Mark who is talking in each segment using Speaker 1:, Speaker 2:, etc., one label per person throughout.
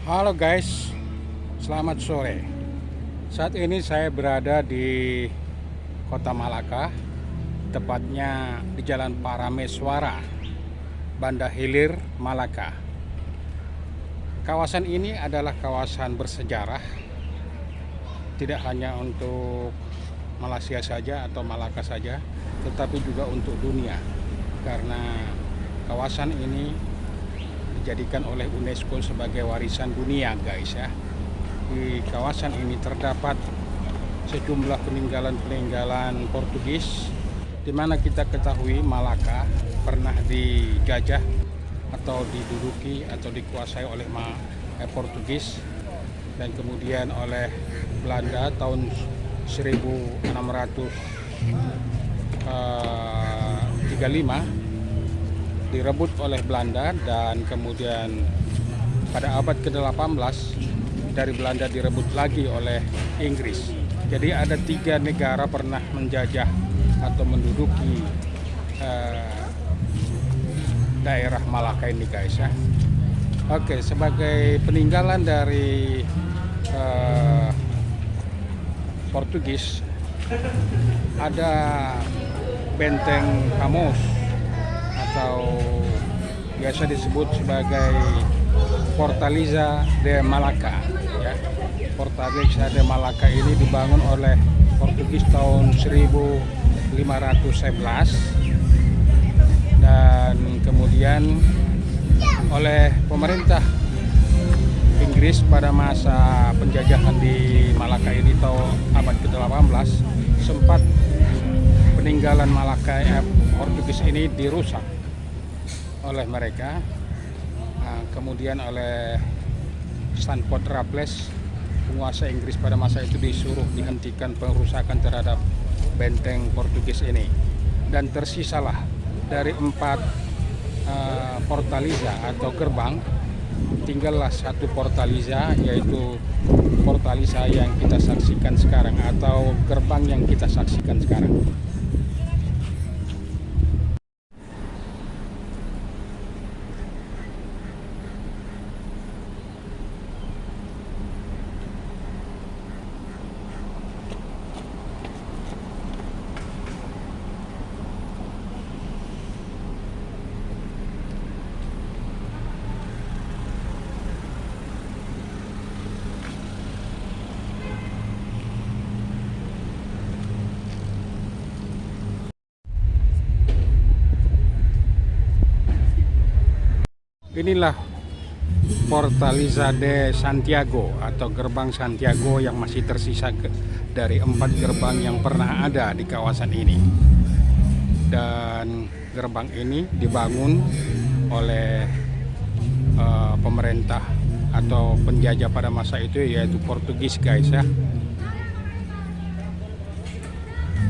Speaker 1: Halo guys, selamat sore. Saat ini saya berada di Kota Malaka, tepatnya di Jalan Parameswara, Banda Hilir, Malaka. Kawasan ini adalah kawasan bersejarah, tidak hanya untuk Malaysia saja atau Malaka saja, tetapi juga untuk dunia. Karena kawasan ini dijadikan oleh UNESCO sebagai warisan dunia guys ya. Di kawasan ini terdapat sejumlah peninggalan-peninggalan Portugis, di mana kita ketahui Malaka pernah dijajah atau diduduki atau dikuasai oleh Portugis dan kemudian oleh Belanda tahun 1635 direbut oleh Belanda, dan kemudian pada abad ke-18 dari Belanda direbut lagi oleh Inggris. Jadi ada 3 negara pernah menjajah atau menduduki daerah Malaka ini guys ya. Oke, sebagai peninggalan dari Portugis ada benteng Hamos atau biasa disebut sebagai Fortaleza de Malaka ya. Fortaleza de Malaka ini dibangun oleh Portugis tahun 1511 dan kemudian oleh pemerintah Inggris pada masa penjajahan di Malaka ini tahun abad ke-18 sempat peninggalan Malaka Portugis ini dirusak oleh mereka. Kemudian oleh Stanford Raffles, penguasa Inggris pada masa itu, disuruh dihentikan pengerusakan terhadap benteng Portugis ini, dan tersisalah dari 4 Fortaleza atau gerbang, tinggallah 1 Fortaleza, yaitu Fortaleza yang kita saksikan sekarang atau gerbang yang kita saksikan sekarang. Inilah Fortaleza de Santiago atau gerbang Santiago yang masih tersisa dari 4 gerbang yang pernah ada di kawasan ini. Dan gerbang ini dibangun oleh pemerintah atau penjajah pada masa itu, yaitu Portugis guys ya.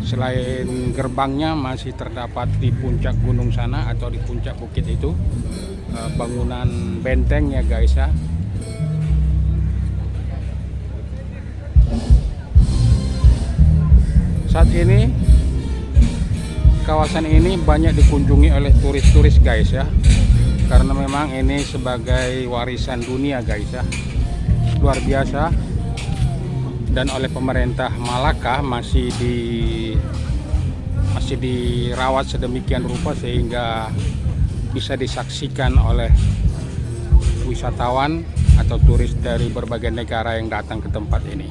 Speaker 1: Selain gerbangnya masih terdapat di puncak gunung sana atau di puncak bukit itu bangunan bentengnya guys ya. Saat ini kawasan ini banyak dikunjungi oleh turis-turis guys ya, karena memang ini sebagai warisan dunia guys ya, luar biasa. Dan oleh pemerintah Malaka masih dirawat sedemikian rupa sehingga bisa disaksikan oleh wisatawan atau turis dari berbagai negara yang datang ke tempat ini.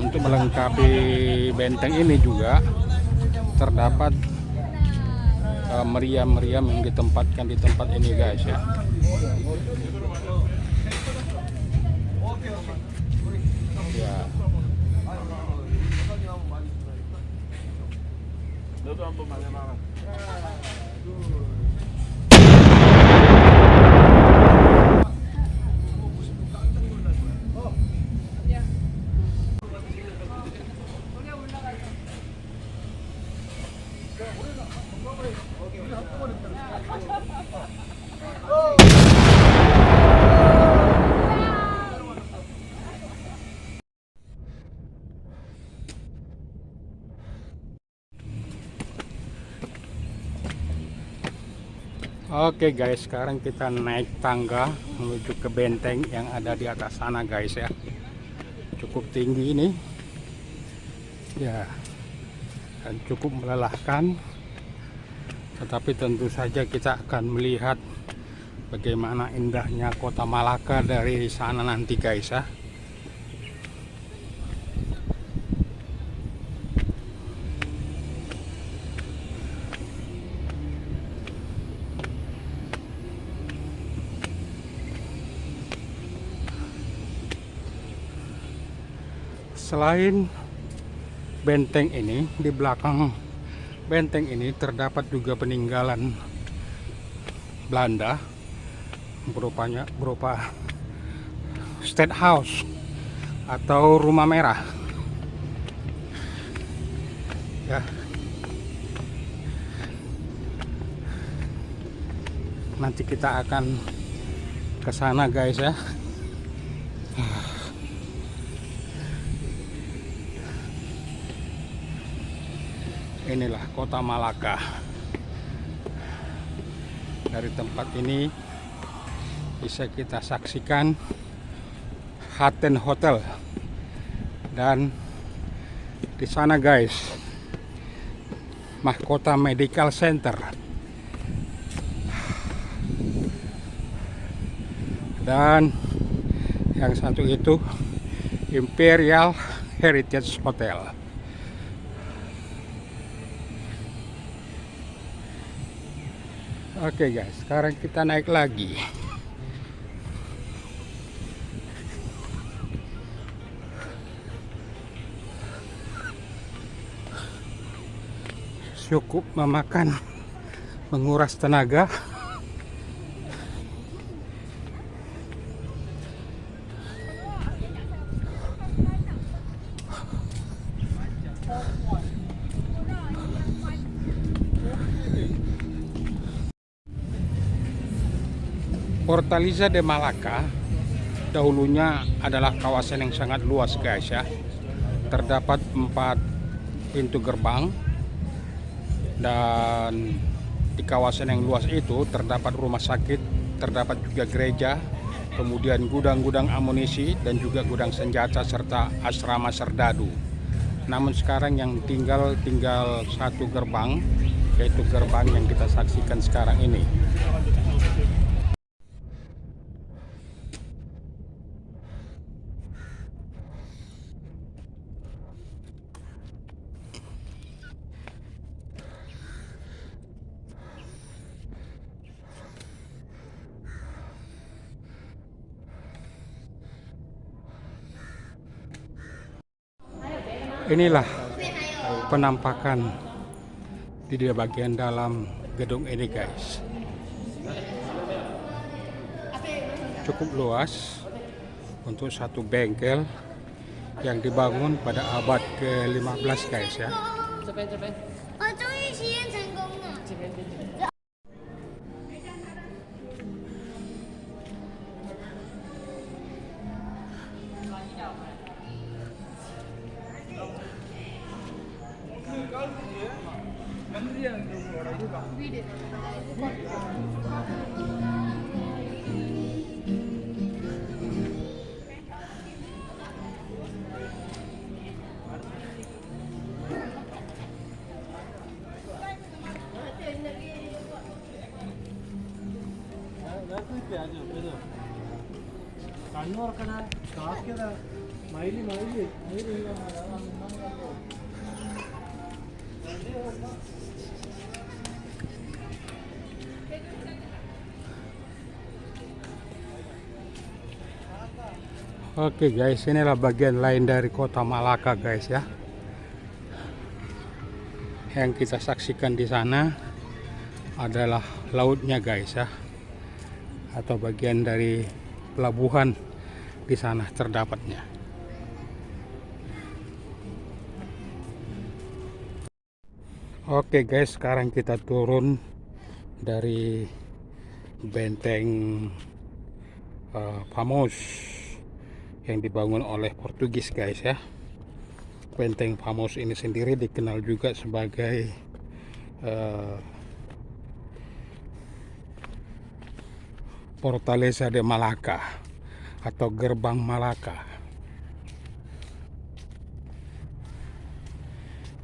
Speaker 1: Untuk melengkapi benteng ini juga terdapat meriam-meriam yang ditempatkan di tempat ini guys ya. Oke guys, sekarang kita naik tangga menuju ke benteng yang ada di atas sana guys ya. Cukup tinggi ini ya, dan cukup melelahkan. Tetapi tentu saja kita akan melihat bagaimana indahnya kota Malaka dari sana nanti guys ya. Selain benteng ini, di belakang benteng ini terdapat juga peninggalan Belanda berupa State House atau Rumah Merah. Ya. Nanti kita akan ke sana guys ya. Inilah kota Malaka. Dari tempat ini bisa kita saksikan Haten Hotel, dan di sana guys Mahkota Medical Center, dan yang satu itu Imperial Heritage Hotel. Oke guys, sekarang kita naik lagi. Cukup menguras tenaga. Fortaleza de Malaka dahulunya adalah kawasan yang sangat luas guys ya. Terdapat 4 pintu gerbang, dan di kawasan yang luas itu terdapat rumah sakit, terdapat juga gereja, kemudian gudang-gudang amunisi dan juga gudang senjata serta asrama serdadu. Namun sekarang yang tinggal 1 gerbang, yaitu gerbang yang kita saksikan sekarang ini. Inilah penampakan di bagian dalam gedung ini guys. Cukup luas untuk satu bengkel yang dibangun pada abad ke-15 guys ya. Oke guys, inilah bagian lain dari kota Malaka guys ya. Yang kita saksikan di sana adalah lautnya guys ya, atau bagian dari pelabuhan di sana terdapatnya. Oke guys, sekarang kita turun dari benteng Famos yang dibangun oleh Portugis guys ya. Benteng Famos ini sendiri dikenal juga sebagai Fortaleza de Malacca atau Gerbang Malacca.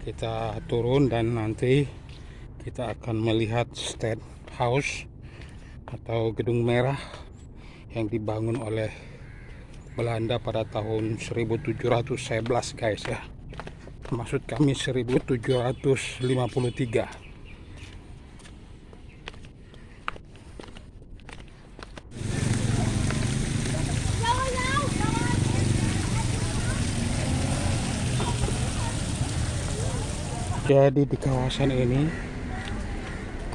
Speaker 1: Kita turun dan nanti kita akan melihat State House atau Gedung Merah yang dibangun oleh Belanda pada tahun 1711 guys ya. Maksud kami 1753. Jadi di kawasan ini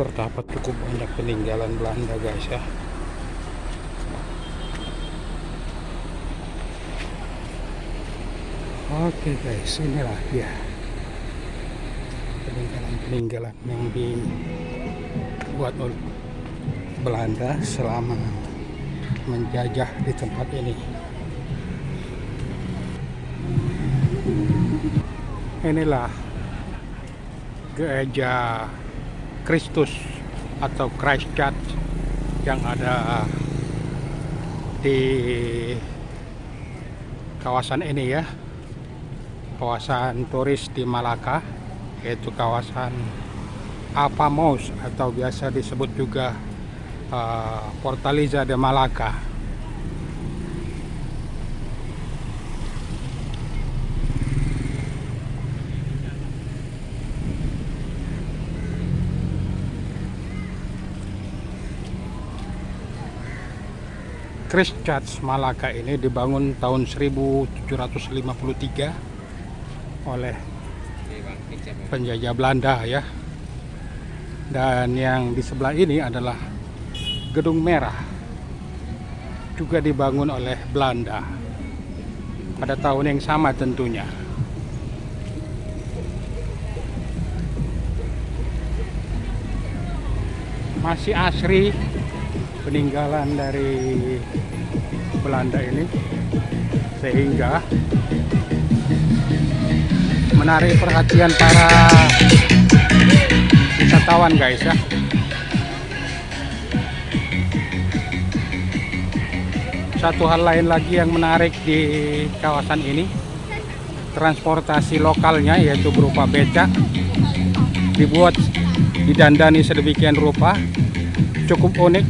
Speaker 1: terdapat cukup banyak peninggalan Belanda guys ya. Oke guys, inilah ya peninggalan-peninggalan yang dibuat oleh Belanda selama menjajah di tempat ini. Inilah gereja Kristus atau Christ Church yang ada di kawasan ini ya, kawasan turis di Malacca, yaitu kawasan Apamos atau biasa disebut juga Fortaleza de Malacca. Christ Church Malacca ini dibangun tahun 1753 oleh penjajah Belanda ya. Dan yang di sebelah ini adalah Gedung Merah, juga dibangun oleh Belanda pada tahun yang sama tentunya. Masih asri peninggalan dari Belanda ini, sehingga menarik perhatian para wisatawan guys ya. Satu hal lain lagi yang menarik di kawasan ini, transportasi lokalnya yaitu berupa becak, dibuat didandani sedemikian rupa, cukup unik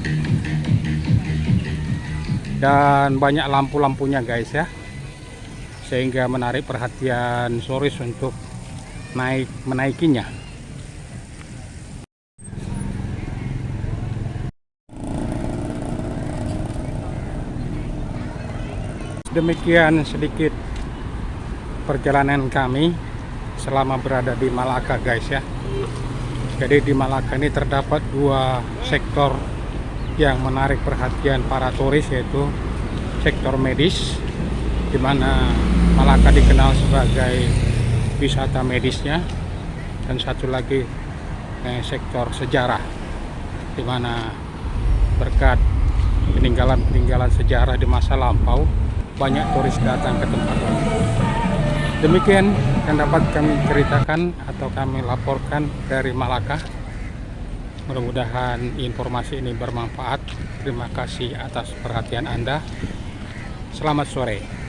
Speaker 1: dan banyak lampu-lampunya guys ya, sehingga menarik perhatian turis untuk menaikinya. Demikian sedikit perjalanan kami selama berada di Malacca guys ya. Jadi di Malacca ini terdapat dua sektor yang menarik perhatian para turis, yaitu sektor medis, di mana Malacca dikenal sebagai wisata medisnya, dan satu lagi sektor sejarah, di mana berkat peninggalan-peninggalan sejarah di masa lampau banyak turis datang ke tempat ini. Demikian yang dapat kami ceritakan atau kami laporkan dari Malacca. Mudah-mudahan informasi ini bermanfaat. Terima kasih atas perhatian Anda. Selamat sore.